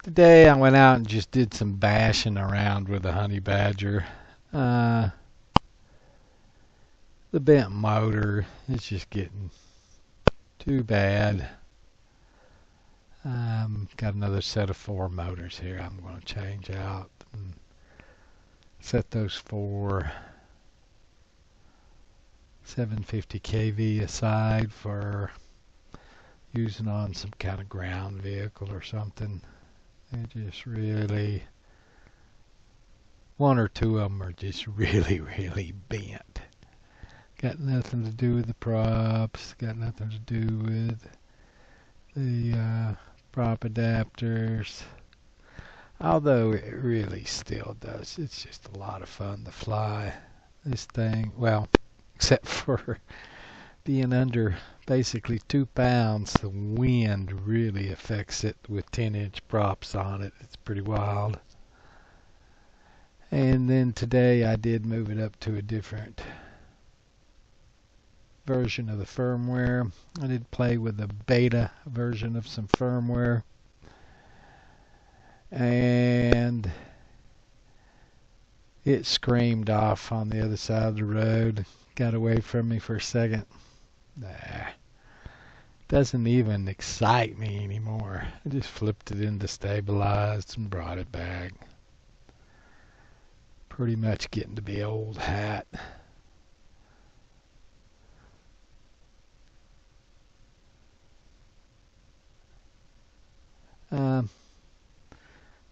Today I went out and just did some bashing around with the Honey Badger. Uh, the bent motor is just getting too bad. Got another set of 4 motors here I'm going to change out and set those 4 750 kV aside for using on some kind of ground vehicle or something. They just really, one or two of them are just really bent. Got nothing to do with the props, got nothing to do with the prop adapters. Although it really still does. It's just a lot of fun to fly this thing. Well, except for being under basically 2 pounds, the wind really affects it with 10-inch props on it. It's pretty wild. And then today I did move it up to a different version of the firmware. I did play with the beta version of some firmware. And it screamed off on the other side of the road. Got away from me for a second. Doesn't even excite me anymore. I just flipped it into stabilized and brought it back. Pretty much getting to be old hat.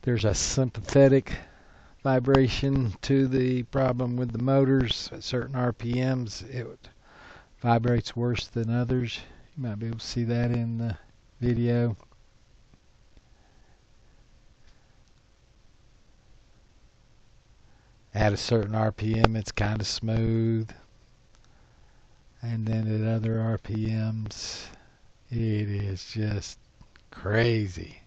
There's a sympathetic vibration to the problem with the motors. At certain RPMs, it vibrates worse than others. You might be able to see that in the video. At a certain RPM, it's kind of smooth. And then at other RPMs, it is just crazy.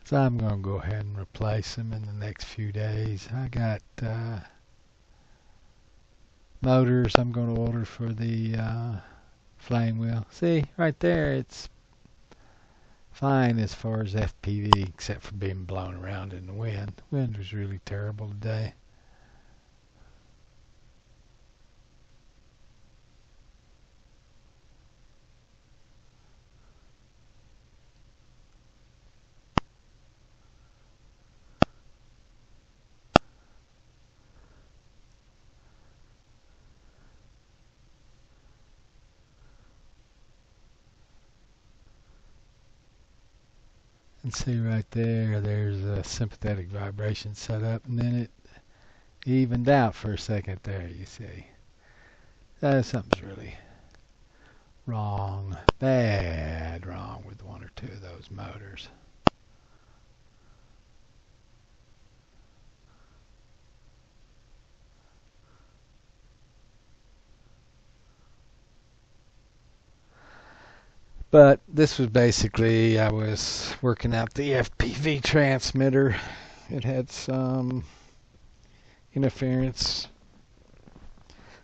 So I'm going to go ahead and replace them in the next few days. I got motors I'm going to order for the flame wheel. See, right there, it's fine as far as FPV, except for being blown around in the wind. The wind was really terrible today. And see right there, there's a sympathetic vibration set up, and then it evened out for a second there, you see. Something's really wrong, bad wrong with 1 or 2 of those motors. But this was basically, I was working out the FPV transmitter. It had some interference.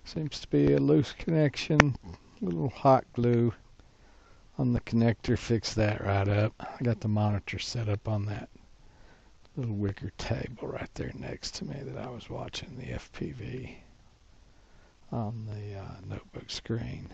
Seems to be a loose connection. A little hot glue on the connector. Fixed that right up. I got the monitor set up on that little wicker table right there next to me that I was watching the FPV on the notebook screen.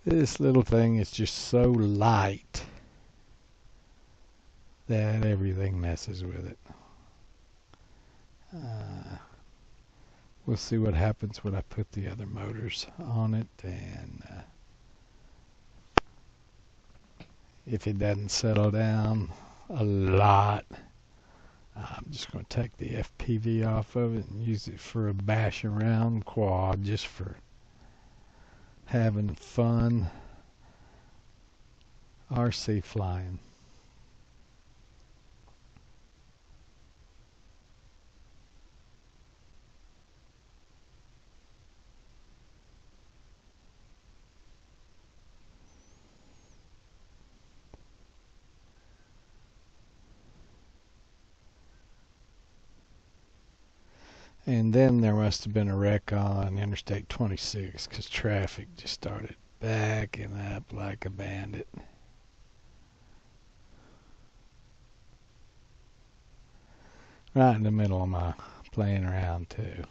This little thing is just so light that everything messes with it. We'll see what happens when I put the other motors on it, and if it doesn't settle down a lot, I'm just going to take the FPV off of it and use it for a bash around quad, just for having fun RC flying. And then there must have been a wreck on Interstate 26 because traffic just started backing up like a bandit. Right in the middle of my playing around too.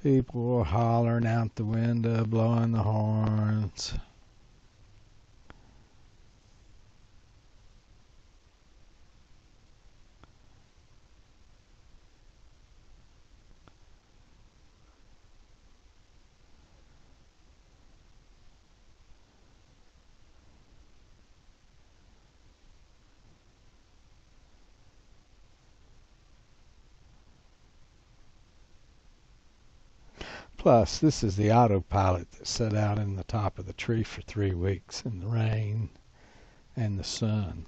People were hollering out the window, blowing the horns. Plus, this is the autopilot that sat out in the top of the tree for 3 weeks in the rain and the sun.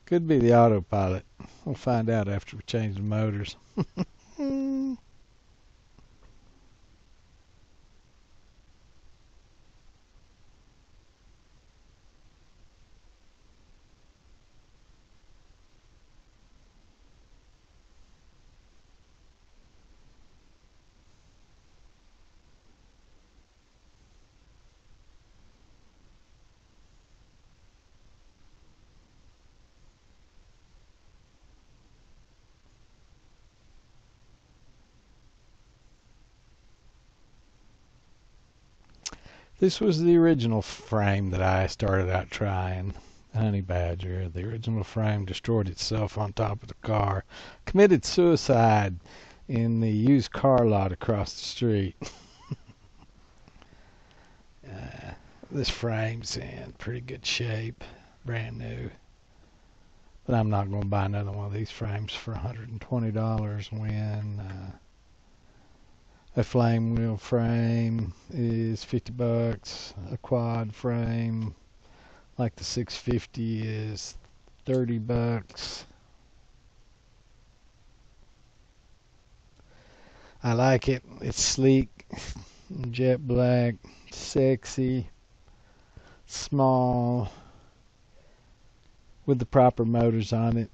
Could be the autopilot. We'll find out after we change the motors. This was the original frame that I started out trying. Honey Badger. The original frame destroyed itself on top of the car. Committed suicide in the used car lot across the street. This frame's in pretty good shape. Brand new. But I'm not going to buy another one of these frames for $120 when a flame wheel frame is $50. A quad frame like the 650 is $30. I like it. It's sleek, jet black, sexy, small, with the proper motors on it.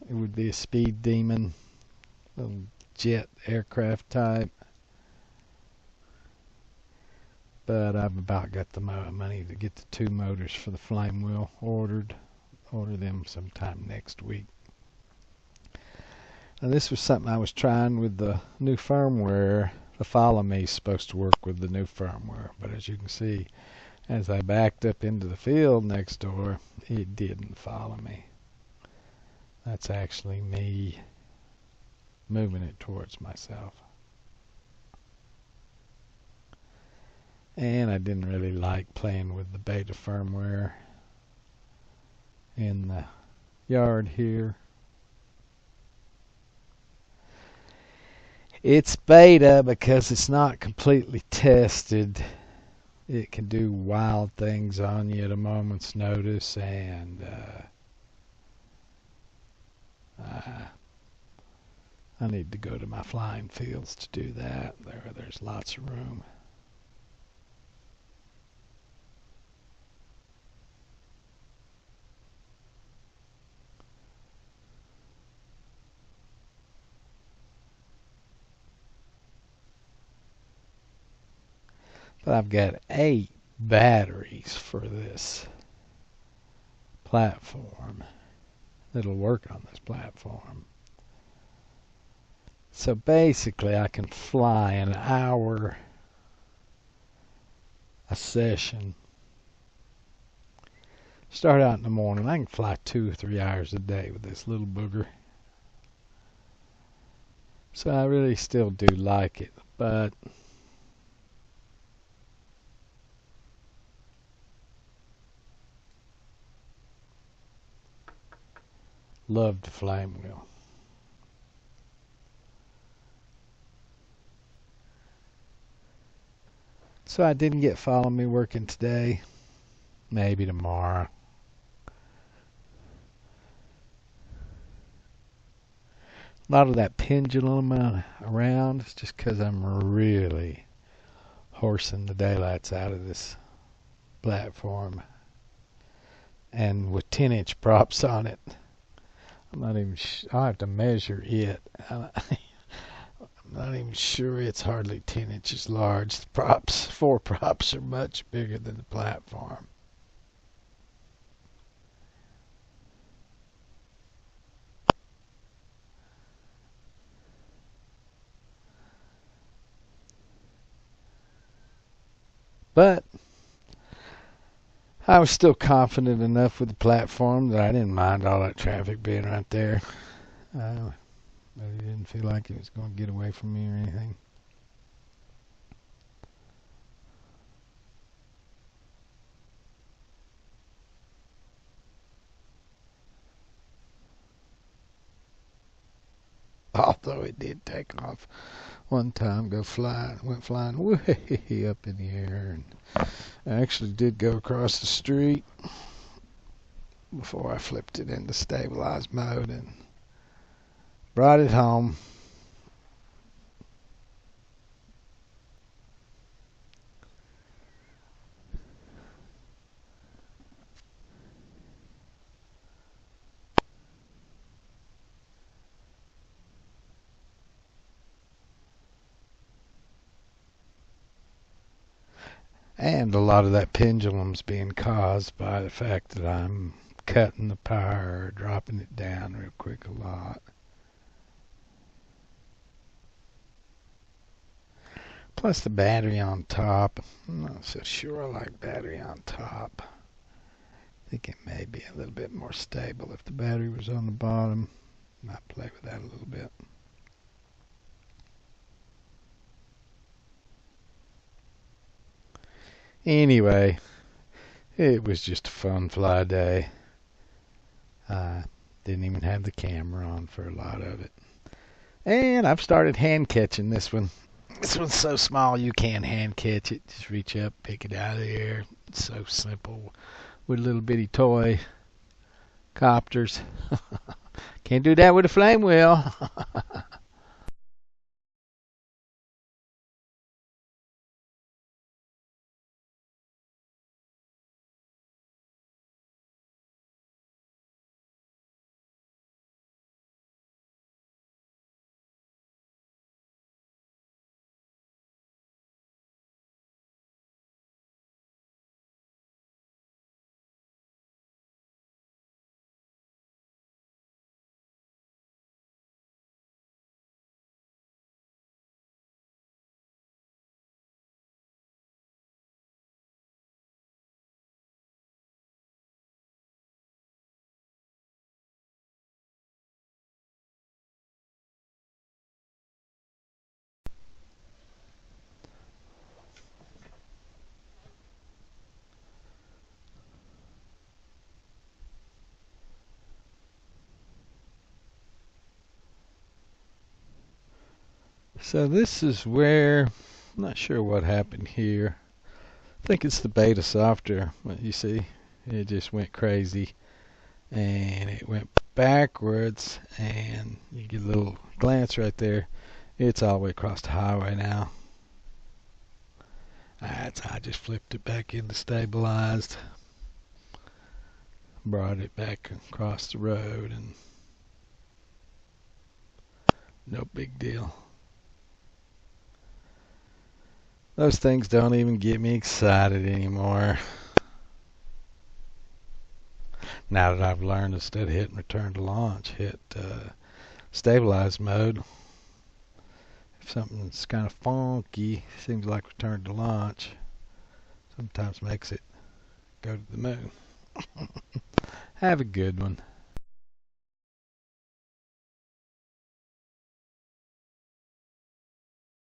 It would be a speed demon, little jet aircraft type. But I've about got the money to get the 2 motors for the flame wheel ordered. Order them sometime next week. Now this was something I was trying with the new firmware. The Follow Me is supposed to work with the new firmware, but as you can see, as I backed up into the field next door, it didn't follow me. That's actually me moving it towards myself. And I didn't really like playing with the beta firmware in the yard here. It's beta because it's not completely tested. It can do wild things on you at a moment's notice, and I need to go to my flying fields to do that. There's lots of room. But I've got 8 batteries for this platform that'll work on this platform. So basically I can fly an hour a session. Start out in the morning. I can fly 2 or 3 hours a day with this little booger. So I really still do like it, but love the flame wheel. So I didn't get Follow Me working today. Maybe tomorrow. A lot of that pendulum around is just because I'm really horsing the daylights out of this platform. And with 10-inch props on it, I'm not even I'll have to measure it. I'm not even sure it's hardly 10 inches large. The props, 4 props are much bigger than the platform. But I was still confident enough with the platform that I didn't mind all that traffic being right there. I didn't feel like it was going to get away from me or anything. Although it did take off one time, went flying way up in the air, and I actually did go across the street before I flipped it into stabilized mode and brought it home. And a lot of that pendulum's being caused by the fact that I'm cutting the power, dropping it down real quick a lot. Plus the battery on top. I'm not so sure I like battery on top. I think it may be a little bit more stable if the battery was on the bottom. Might play with that a little bit. Anyway, it was just a fun fly day. I didn't even have the camera on for a lot of it. And I've started hand catching this one. This one's so small you can't hand catch it. Just reach up, pick it out of the air. It's so simple with little bitty toy copters. Can't do that with a flame wheel. So this is where, I'm not sure what happened here. I think it's the beta software. You see, it just went crazy. And it went backwards, and you get a little glance right there. It's all the way across the highway now. I just flipped it back into stabilized, brought it back across the road, and no big deal. Those things don't even get me excited anymore. Now that I've learned, instead of hitting return to launch, hit stabilize mode. If something's kind of funky, seems like return to launch, sometimes makes it go to the moon. Have a good one.